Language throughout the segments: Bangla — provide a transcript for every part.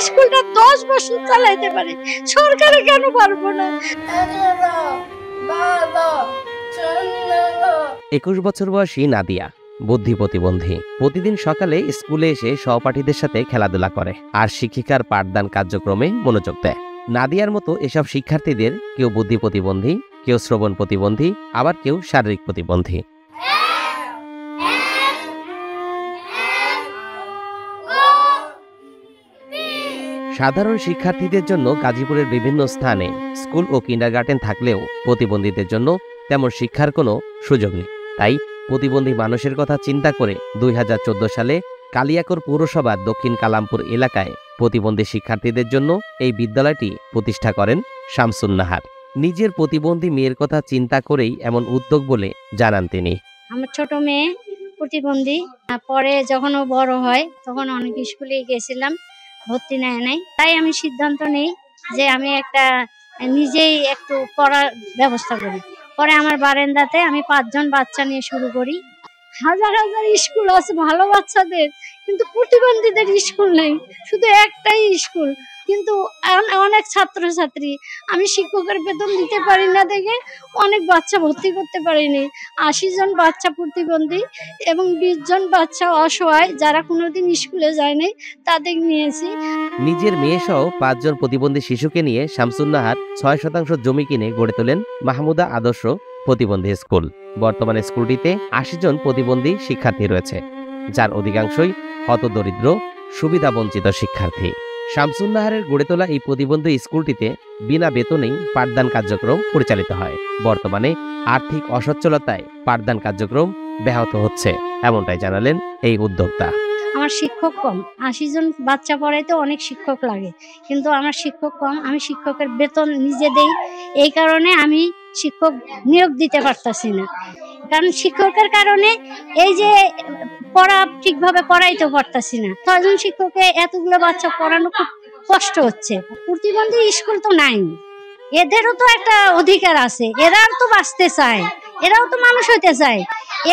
স্কুলটা 10 বছর চালাইতে পারে, সরকারে কেন পারবো না? 21 বছর বয়সী নাদিয়া বুদ্ধি প্রতিবন্ধী। প্রতিদিন সকালে স্কুলে এসে সহপাঠীদের সাথে খেলাধুলা করে আর শিক্ষিকার পাঠদান কার্যক্রমে মনোযোগ দেয়। নাদিয়ার মতো এসব শিক্ষার্থীদের কেউ বুদ্ধি প্রতিবন্ধী, কেউ শ্রবণ প্রতিবন্ধী, আবার কেউ শারীরিক প্রতিবন্ধী। সাধারণ শিক্ষার্থীদের জন্য গাজীপুরের বিভিন্ন স্থানে স্কুল ও কিন্ডারগার্টেন থাকলেও প্রতিবন্ধীদের জন্য তেমন শিক্ষার কোনো সুযোগ নেই। তাই প্রতিবন্ধী মানুষের কথা চিন্তা করে 2014 সালে কালিয়াকৈর পৌরসভার দক্ষিণ কালামপুর এলাকায় প্রতিবন্ধী শিক্ষার্থীদের জন্য এই বিদ্যালয়টি প্রতিষ্ঠা করেন শামসুন নাহার। নিজের প্রতিবন্ধী মেয়ের কথা চিন্তা করেই এমন উদ্যোগ বলে জানান তিনি। আমার ছোট মেয়ে প্রতিবন্ধী, পরে যখন ও বড় হয় তখন অনেক স্কুলে গেছিলাম, ভর্তি নেয় নাই। তাই আমি সিদ্ধান্ত নেই যে আমি নিজেই একটু পড়ার ব্যবস্থা করি। পরে আমার বারান্দাতে আমি 5 জন বাচ্চা নিয়ে শুরু করি। হাজার হাজার স্কুল আছে ভালো বাচ্চাদের, কিন্তু প্রতিবন্ধীদের স্কুল নেই, শুধু একটাই স্কুল। কিন্তু অনেক ছাত্রছাত্রী, আমি শিক্ষকের বেতন দিতে পারি না দেখে অনেক বাচ্চা ভর্তি করতে পারিনি। 80 জন বাচ্চা প্রতিবন্ধী এবং 20 জন বাচ্চা অসহায় যারা কোনোদিন স্কুলে যায়নি, তাদের নিয়েছি। নিজের মেয়ে সহ 5 জন প্রতিবন্ধী শিশুকে নিয়ে শামসুন নাহার 6% জমি কিনে গড়ে তোলেন মাহমুদা আদর্শ প্রতিবন্ধী স্কুল। বর্তমানে স্কুলটিতে 80 জন প্রতিবন্ধী শিক্ষার্থী রয়েছে, যার অধিকাংশই হতদরিদ্র সুবিধাবঞ্চিত শিক্ষার্থী। শামসুন নাহারের গড়ে তোলা এই প্রতিবন্ধী স্কুলটিতে বিনা বেতনেই পাঠদান কার্যক্রম পরিচালিত হয়। বর্তমানে আর্থিক অসচ্ছলতায় পাঠদান কার্যক্রম ব্যাহত হচ্ছে, এমনটাই জানালেন এই উদ্যোক্তা। আমার শিক্ষক কম, 80 জন বাচ্চা পড়াইতে অনেক শিক্ষক লাগে, কিন্তু আমার শিক্ষক কম। আমি শিক্ষকের বেতন নিজে দেই, এই কারণে আমি শিক্ষক নিয়োগ দিতে পারতাছি না। কারণ শিক্ষকের কারণে এই যে পড়া ঠিকভাবে পড়াইতে পারতাছি না। 6 জন শিক্ষকে এতগুলো বাচ্চা পড়ানো খুব কষ্ট হচ্ছে। প্রতিবন্ধী স্কুল তো নাই, এদেরও তো একটা অধিকার আছে, এরাও তো বাঁচতে চায়, এরাও তো মানুষ হইতে চায়।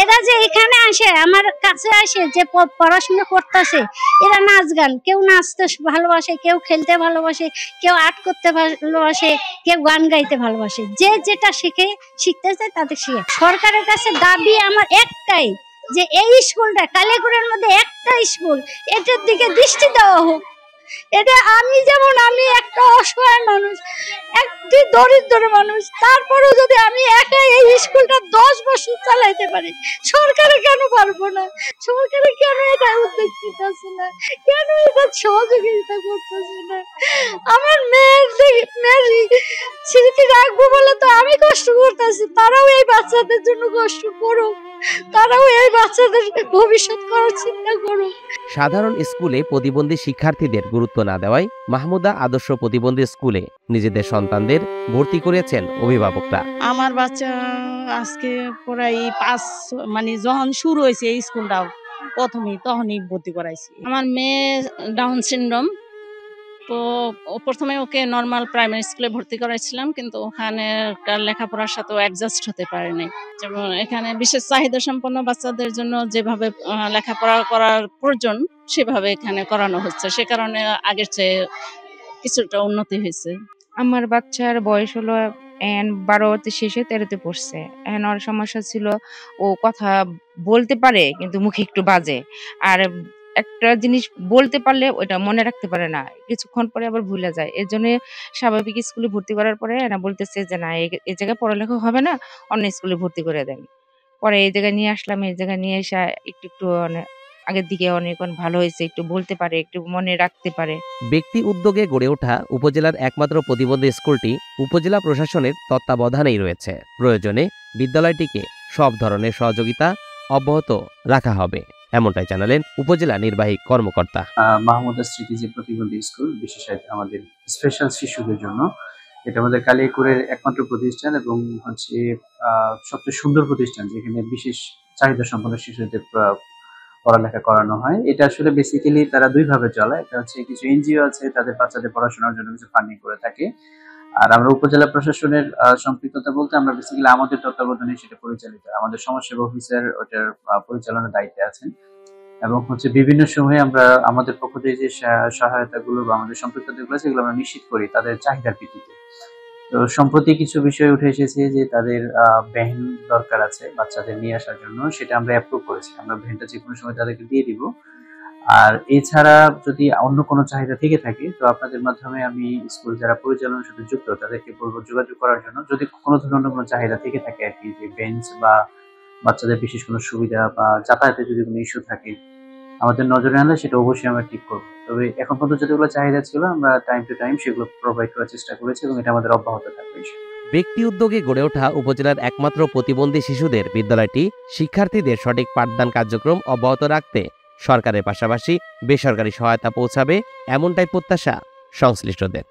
এরা যে এখানে আসে, আমার কাছে আসে, যে পড়াশোনা করতেছে, এরা নাচ গান, কেউ নাচতে ভালোবাসে, কেউ খেলতে ভালোবাসে, কেউ আর্ট করতে ভালোবাসে, কেউ গান গাইতে ভালোবাসে। যে যেটা শিখতে চায় তাদের শিখে। সরকারের কাছে দাবি আমার একটাই, যে এই স্কুলটা কালিয়াকৈরের মধ্যে একটা স্কুল, এটার দিকে দৃষ্টি দেওয়া হোক। এটা আমি একটা অসহায় মানুষ, একটি দরিদ্র মানুষ, তারপরেও যদি আমি একা এই স্কুলটা 10 বছর চালাইতে পারি, সরকারে কেন পারবো না? সরকারে কেন এটা উদ্যোগ নিতেছে না? কেন এটা সহযোগিতা করতেছে না? আমার মেয়ের স্মৃতি রাখবো বলে তো আমি কষ্ট করতেছি, তারাও এই বাচ্চাদের জন্য কষ্ট করুক, তারাও এই বাচ্চাদের ভবিষ্যৎ করার চিন্তা করুক। সাধারণ স্কুলে প্রতিবন্ধী শিক্ষার্থীদের গুরুত্ব না দেওয়ায় মাহমুদা আদর্শ প্রতিবন্ধী স্কুলে নিজেদের সন্তানদের ভর্তি করেছেন অভিভাবকরা। আমার বাচ্চা আজকে প্রায় 5 যখন শুরু হয়েছে এই স্কুলটা তখনই ভর্তি করাইছি। আমার মেয়ে ডাউন সিনড্রোম, তো প্রথমে ওকে নর্মাল প্রাইমারি স্কুলে ভর্তি করাইছিলাম, কিন্তু ওখানে লেখাপড়ার সাথে অ্যাডজাস্ট হতে পারেনি। যেমন এখানে বিশেষ চাহিদা সম্পন্ন বাচ্চাদের জন্য যেভাবে লেখাপড়া করার প্রয়োজন সেভাবে এখানে করানো হচ্ছে, সে কারণে আগের চেয়ে কিছুটা উন্নতি হয়েছে। আমার বাচ্চার বয়স হলো 12 শেষে 13-তে পড়ছে। এখন ওর সমস্যা ছিল, ও কথা বলতে পারে কিন্তু মুখে একটু বাজে, আর একটা জিনিস বলতে পারলে ওটা মনে রাখতে পারে না, কিছুক্ষণ পরে আবার ভুলে যায়। এর জন্য স্বাভাবিক স্কুলে ভর্তি করার পরে এরা বলতেছে যে না, এই জায়গায় পড়ালেখা হবে না, অন্য স্কুলে ভর্তি করে দেন। পরে এই জায়গায় নিয়ে আসলাম, এই জায়গায় নিয়ে এসে একটু আগের দিকে অনেক ভালো হয়েছে, একটু বলতে পারে, একটু মনে রাখতে পারে। ব্যক্তি উদ্যোগে গড়ে ওঠা উপজেলার একমাত্র প্রতিবন্ধী স্কুলটি উপজেলা প্রশাসনের তত্ত্বাবধানেই রয়েছে। প্রয়োজনে বিদ্যালয়টিকে সব ধরনের সহযোগিতা অব্যাহত রাখা হবে, এমনটাই জানালেন উপজেলা নির্বাহী কর্মকর্তা। মাহমুদা স্মৃতি যে প্রতিবন্ধী স্কুল, বিশেষত আমাদের স্পেশাল শিশুদের জন্য, এটা আমাদের কালিয়াকৈরের একমাত্র প্রতিষ্ঠান এবং হচ্ছে সবচেয়ে সুন্দর প্রতিষ্ঠান যেখানে বিশেষ চাহিদা সম্পন্ন শিশুদের পড়ালেখা করানো হয়। এটা আসলে বেসিক্যালি তারা 2 ভাবে চলে। একটা হচ্ছে কিছু এনজিও আছে, তাদের বাচ্চাদের পড়াশোনার জন্য কিছু ফান্ডিং করে থাকে, আর আমরা উপজেলা প্রশাসনের সম্পৃক্ততা বলতে আমরা বেসিক্যালি আমাদের তত্ত্বাবধানে সেটা পরিচালিত। আমাদের সমাজসেবা অফিসার ওটার পরিচালনার দায়িত্বে আছেন। এবং বিভিন্ন সময়ে আমরা আমাদের পক্ষ থেকে যে সহায়তাগুলো বা আমাদের সম্পৃক্ততাগুলো আছে, এগুলো আমরা নিশ্চিত করি তাদের চাহিদার ভিত্তিতে। তো সম্প্রতি কিছু বিষয় উঠে এসেছে যে তাদের ভ্যান দরকার আছে বাচ্চাদের নিয়ে আসার জন্য, সেটা আমরা অ্যাপ্রুভ করেছি। আমরা ভ্যানটা যে কোনো সময় তাদেরকে দিয়ে দিব। আর এছাড়া যদি অন্য কোনো চাহিদা থেকে থাকে, তো আপনাদের মাধ্যমে আমি স্কুল যারা পরিচালনার সাথে যুক্ত তাদেরকে বলবো যোগাযোগ করার জন্য। যদি কোনো ধরনের কোনো চাহিদা থেকে থাকে আর কি, যে বেঞ্চ বা বাচ্চাদের বিশেষ কোনো সুবিধা বা যাতায়াতের যদি কোনো ইস্যু থাকে, আমাদের নজরে আনলে সেটা অবশ্যই আমরা ঠিক করবো। তবে এখন পর্যন্ত যতগুলো চাহিদা ছিল আমরা টাইম টু টাইম সেগুলো প্রোভাইড করার চেষ্টা করেছি এবং এটা আমাদের অব্যাহত থাকবে। ব্যক্তি উদ্যোগে গড়ে ওঠা উপজেলার একমাত্র প্রতিবন্ধী শিশুদের বিদ্যালয়টি শিক্ষার্থীদের সঠিক পাঠদান কার্যক্রম অব্যাহত রাখতে সরকারের পাশাপাশি বেসরকারি সহায়তা পৌঁছাবে, এমনটাই প্রত্যাশা সংশ্লিষ্টদের।